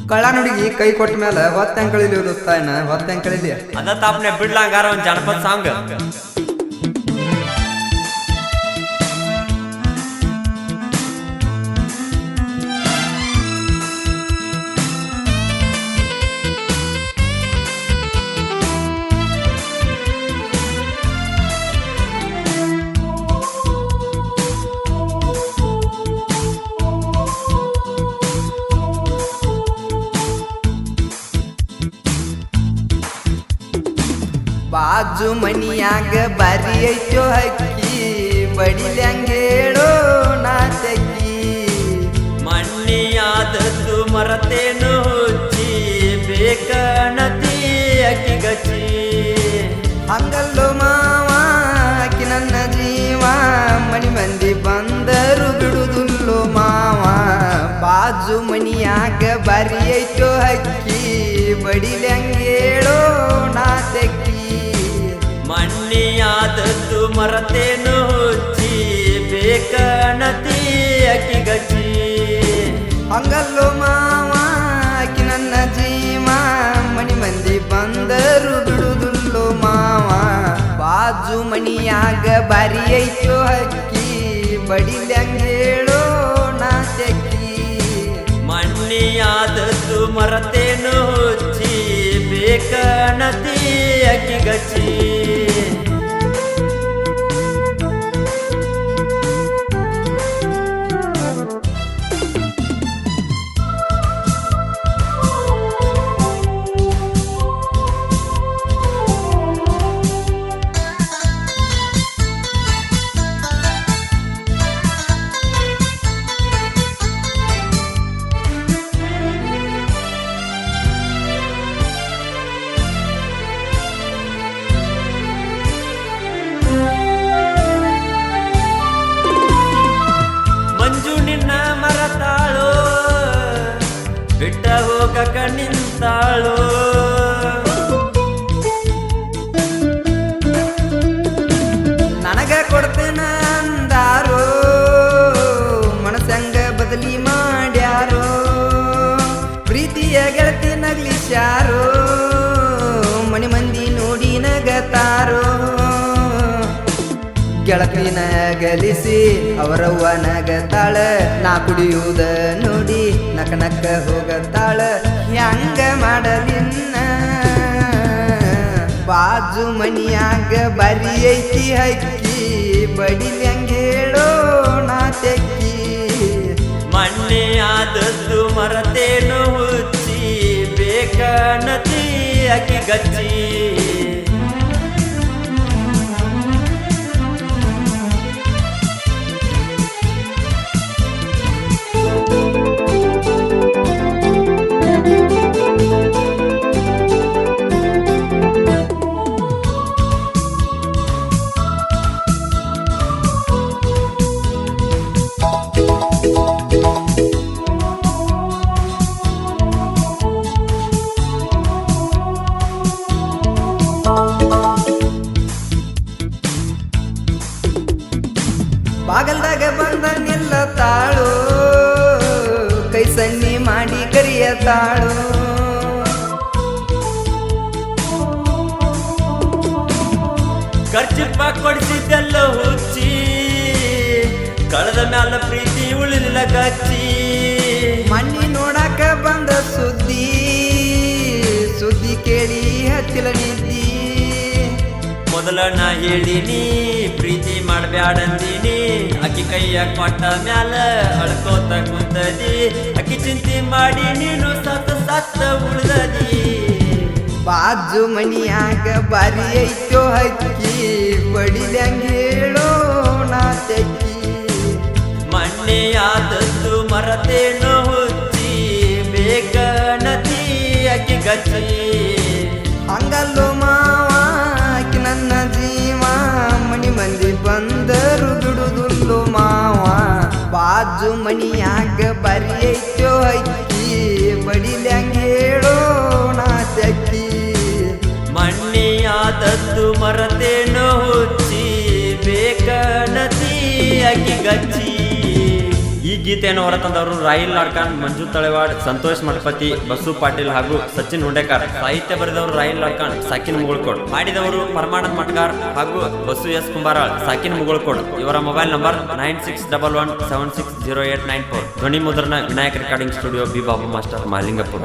ಕಳ್ಳನುಡಿಗೆ ಕೈ ಕೊಟ್ಟ ಮೇಲೆ ಹೊತ್ತಂಗ್ ಕಳಿಲಿ ದೋಸ್ತಾಯನ ಹೊತ್ತಂಗ್ ಕಳಿಲಿ ಅದ ತಾಪ್ನೆ ಬಿಡ್ಲಂಗಾರ ಒಂದ್ ಜನಪದ ಸಾಂಗ್ ಬಾಜು ಮನಿಯಾಗ ಬಾರಿ ಐತೋ ಹಕ್ಕಿ ಬಡಿಲ್ಯಾಂಗೇಳೋ ನಾ ತೆಕ್ಕಿ ಮಣ್ಣಿಯಾದದ್ದು ಮರತೇನು ಹುಚ್ಚಿ ಬೇಕಣತಿ ಅಕ್ಕಿ ಗಚ್ಚಿ ಹಂಗಲ್ಲೋ ಮಾವ ಆಕಿ ನನ್ನ ಜೀವ ಮನಿ ಮಂದಿ ಬಂದರು ಬಿಡುದುಲ್ಲೋ ಮಾವ ಬಾಜು ಮನಿಯಾಗ ಬಾರಿ ಐತೋ ಹಕ್ಕಿ ಬಡಿಲ್ಯಾಂಗೇಳೋ ನಾ ತೆಕ್ಕಿ ಮಣ್ಣಿಯಾದದ್ದು ಮರತೇನು ಹುಚ್ಚಿ ಬೇಕಣತಿ ಅಕ್ಕಿ ಗಚ್ಚಿ ಹಂಗಲ್ಲೋ ಮಾವ ಆಕಿ ನನ್ನ ಜೀವ ಮನಿ ಮಂದಿ ಬಂದರು ಬಿಡುದುಲ್ಲೋ ಮಾವ ಬಾಜು ಮನಿಯಾಗ ಬಾರಿ ಐತೋ ಹಕ್ಕಿ ಬಡಿಲ್ಯಾಂಗೇಳೋ ನಾ ತೆಕ್ಕಿ ಮಣ್ಣಿಯಾದದ್ದು ಮರತೇನು ಹುಚ್ಚಿ ಬೇಕಣತಿ ಅಕ್ಕಿ ಗಚ್ಚಿ ಬಿಟ್ಟ ಹೋಗಕ ನಿಂತಾಳು ನನಗ ಕೊಡ್ತೇನ ಅಂದಾರೋ ಮನಸಂಗ ಬದಲಿ ಮಾಡ್ಯಾರೋ ಪ್ರೀತಿಯ ಗೆಳತಿ ನಗ್ಲಿಸ್ಯಾರೋ ಮನಿ ಮಂದಿ ನೋಡಿ ನಗತಾರೋ ಗೆಳತಿನ ಗಲಿಸಿ ಅವರವ್ವ ನಗತಾಳ ನಾ ಕುಡಿಯುವುದ ನೋಡಿ ನಕ ನಕ್ಕ ಹೋಗತಾಳ ಹ್ಯಾಂಗ ಮಾಡಲಿನ್ನ ಬಾಜು ಮನಿಯಾಗ ಬಾರಿ ಐತಿ ಹಕ್ಕಿ ಬಡಿಲ್ಯಾಂಗೇಳೋ ನಾ ತೆಕ್ಕಿ ಮಣ್ಣಿಯಾದದ್ದು ಮರತೇನು ಹುಚ್ಚಿ ಬೇಕಣತಿ ಅಕ್ಕಿ ಗಚ್ಚಿ ಬಾಗಲ್ದಾಗ ಬಂದ ನಿಲ್ಲತಾಳು ಕೈ ಸನ್ನಿ ಮಾಡಿ ಕರಿಯತಾಳು ಖರ್ಚಿಪ್ಪ ಕೊಡಿಸಿದ್ದೆಲ್ಲ ಹುಚ್ಚಿ ಕಳೆದ ಮ್ಯಾಲ ಪ್ರೀತಿ ಉಳಿಲಿಲ್ಲ ಗಚ್ಚಿ ಮಣ್ಣಿ ನೋಡಾಕ ಬಂದ ಸುದ್ದಿ ಕೇಳಿ ಹತ್ತಿಲ ನಿದ್ದಿ ಮೊದಲ ನಾ ಹೇಳಿನಿ ಪ್ರೀತಿ ಮಾಡ್ಬ್ಯಾಡಂದೀನಿ ಅಕ್ಕಿ ಕೈಯ ಕೊಟ್ಟ ಮ್ಯಾಲ ಅಳ್ಕೋತ ಕುಂತದಿ ಅಕ್ಕಿ ಚಿಂತೆ ಮಾಡಿ ನೀನು ಸತ್ತ ಉಳ್ದದಿ ಬಾಜು ಮನಿಯಾಗ ಬಾರಿ ಐತೋ ಹಕ್ಕಿ ಬಡಿಲ್ಯಾಂಗೇಳೋ ನಾ ತೆಕ್ಕಿ ಮಣ್ಣಿಯಾದದ್ದು ಮರತೇನು ಹುಚ್ಚಿ ಬೇಕಣತಿ ಅಕ್ಕಿ ಗಚ್ಚಿ ಹಂಗಲ್ಲೋ ಮಾವ ಆಕಿ ನನ್ನ ಜೀವ ಮನಿ ಮಂದಿ ಬಂದರು ಬಿಡುದುಲ್ಲೋ ಮಾವ ಬಾಜು ಮನಿಯಾಗ ಬಾರಿ ಐತೋ ಹಕ್ಕಿ ಬಡಿಲ್ಯಾಂಗೇಳೋ ನಾ ತೆಕ್ಕಿ ಮಣ್ಣಿಯಾದದ್ದು ಮರತೇನು ಹುಚ್ಚಿ ಬೇಕಣತಿ ಅಕ್ಕಿ ಗಚ್ಚಿ ಈ ಗೀತೆಯನ್ನು ಹೊರತಂದವರು ರಾಹಿಲ್ ಲಾಡ್ಕಾನ್, ಮಂಜು ತಳೆವಾಡ್, ಸಂತೋಷ್ ಮಠಪತಿ, ಬಸು ಪಾಟೀಲ್ ಹಾಗೂ ಸಚಿನ್ ಹುಂಡೇಕರ್. ಸಾಹಿತ್ಯ ಬರೆದವರು ರಾಹಿಲ್ ಲಾಡ್ಕಾನ್, ಸಾಕಿನ್ ಮುಗುಳ್ಕೋಡ್. ಹಾಡಿದವರು ಪರಮಾನಂದ್ ಮಟ್ಕಾರ್ ಹಾಗೂ ಬಸು ಎಸ್ ಕುಂಬಾರಾಳ್, ಸಾಕಿನ್ ಮುಗುಳ್ಕೋಡ್. ಇವರ ಮೊಬೈಲ್ ನಂಬರ್ 9611760894. ಧ್ವನಿ ಮುದ್ರಣ Vinayak recording studio, B Babu master, Malingapura.